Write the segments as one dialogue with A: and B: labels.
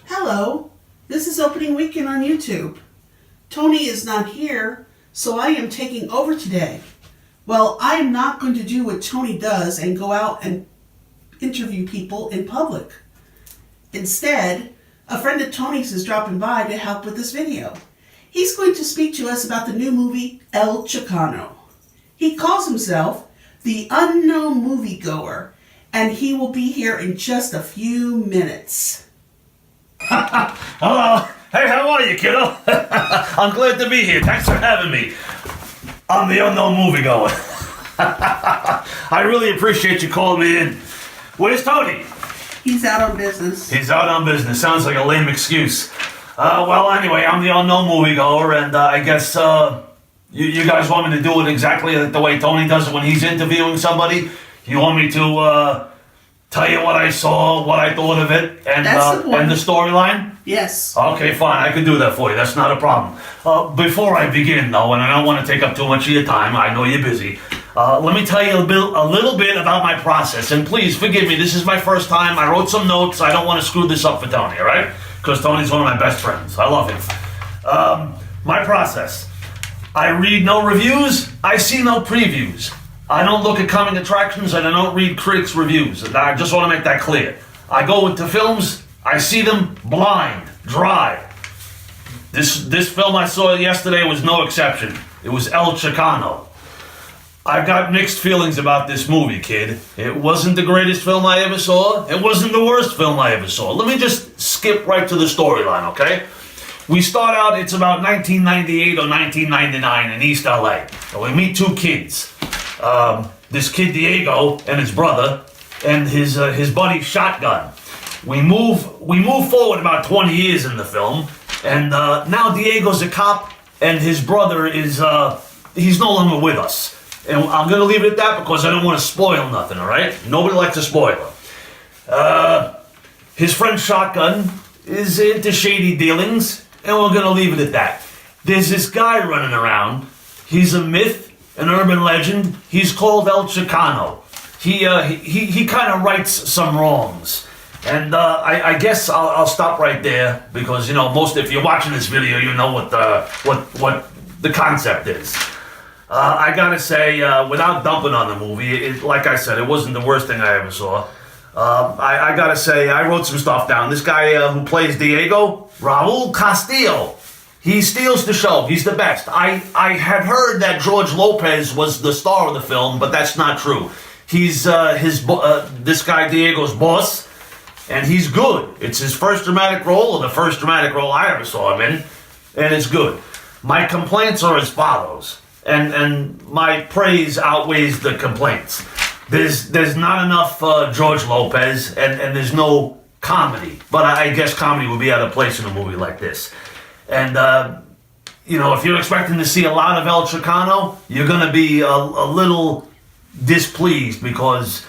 A: Hello, this is opening weekend on YouTube. Tony is not here, so I am taking over today. Well, I am not going to do what Tony does and go out and interview people in public. Instead, a friend of Tony's is dropping by to help with this video. He's going to speak to us about the new movie Elchicano. He calls himself the unknown moviegoer, and he will be here in just a few minutes.
B: Hello. Hey, how are you, kiddo? I'm glad to be here. Thanks for having me. I'm the unknown moviegoer. I really appreciate you calling me in. Where's Tony?
A: He's out on business.
B: He's out on business. Sounds like a lame excuse. Well, anyway, I'm the unknown moviegoer, and I guess you guys want me to do it exactly the way Tony does it when he's interviewing somebody. You want me to tell you what I saw, what I thought of it, and the storyline?
A: Yes.
B: Okay, fine. I can do that for you. That's not a problem. Before I begin, though, and I don't want to take up too much of your time, I know you're busy. Let me tell you a little bit about my process. And please, forgive me. This is my first time. I wrote some notes. I don't want to screw this up for Tony, all right? Because Tony's one of my best friends. I love him. My process. I read no reviews. I see no previews. I don't look at coming attractions, and I don't read critics' reviews. And I just want to make that clear. I go into films. I see them blind, dry. This film I saw yesterday was no exception. It was Elchicano. I've got mixed feelings about this movie, kid. It wasn't the greatest film I ever saw. It wasn't the worst film I ever saw. Let me just skip right to the storyline, okay? We start out, it's about 1998 or 1999 in East LA. And we meet two kids. This kid Diego and his brother and his buddy Shotgun. We move forward about 20 years in the film, and now Diego's a cop, and his brother is he's no longer with us. And I'm gonna leave it at that because I don't want to spoil nothing. All right? Nobody likes a spoiler. His friend Shotgun is into shady dealings, and we're gonna leave it at that. There's this guy running around. He's a myth. An urban legend. He's called Elchicano. He kind of rights some wrongs, and I guess I'll stop right there because if you're watching this video, you know what the concept is. I gotta say, without dumping on the movie, like I said, it wasn't the worst thing I ever saw. I gotta say, I wrote some stuff down. This guy who plays Diego, Raul Castillo. He steals the show. He's the best. I had heard that George Lopez was the star of the film, but that's not true. He's this guy Diego's boss, and he's good. It's his first dramatic role, or the first dramatic role I ever saw him in, and it's good. My complaints are as follows, and my praise outweighs the complaints. There's not enough George Lopez, and there's no comedy. But I guess comedy would be out of place in a movie like this. And, if you're expecting to see a lot of Elchicano, you're going to be a little displeased because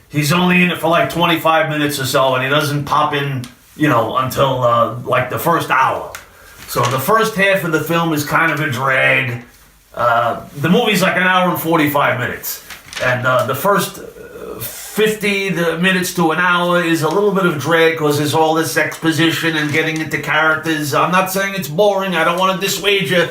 B: he's only in it for like 25 minutes or so, and he doesn't pop in, until like the first hour. So the first half of the film is kind of a drag. The movie's like an hour and 45 minutes. And the first 50 minutes to an hour is a little bit of drag because there's all this exposition and getting into characters. I'm not saying it's boring. I don't want to dissuade you.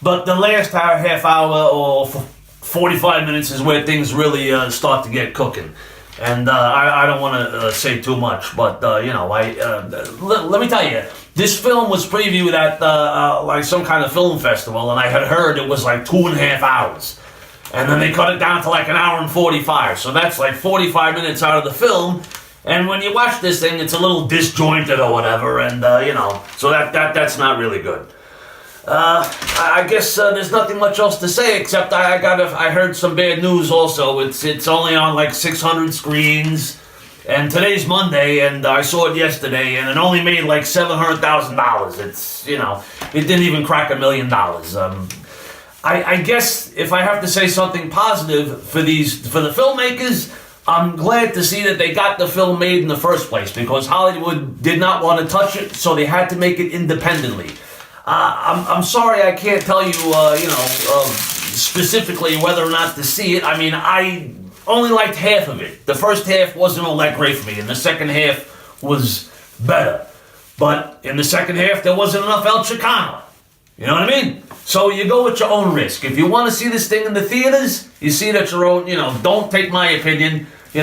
B: But the last half hour or 45 minutes is where things really start to get cooking. And I don't want to say too much. But, let me tell you. This film was previewed at like some kind of film festival. And I had heard it was like 2.5 hours. And then they cut it down to like an hour and 45. So that's like 45 minutes out of the film. And when you watch this thing, it's a little disjointed or whatever. And, so that's not really good. I guess there's nothing much else to say except I heard some bad news also. It's only on like 600 screens. And today's Monday, and I saw it yesterday, and it only made like $700,000. It's, it didn't even crack $1 million. I guess if I have to say something positive for the filmmakers, I'm glad to see that they got the film made in the first place because Hollywood did not want to touch it, so they had to make it independently. I'm sorry I can't tell you, specifically whether or not to see it. I mean, I only liked half of it. The first half wasn't all that great for me, and the second half was better. But in the second half, there wasn't enough El Chicano. You know what I mean? So you go at your own risk. If you want to see this thing in the theaters, you see it at your own, don't take my opinion. You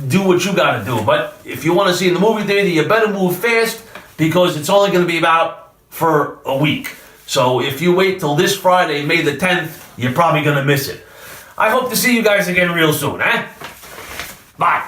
B: do what you got to do. But if you want to see it in the movie theater, you better move fast because it's only going to be about for a week. So if you wait till this Friday, May the 10th, you're probably going to miss it. I hope to see you guys again real soon, eh? Bye.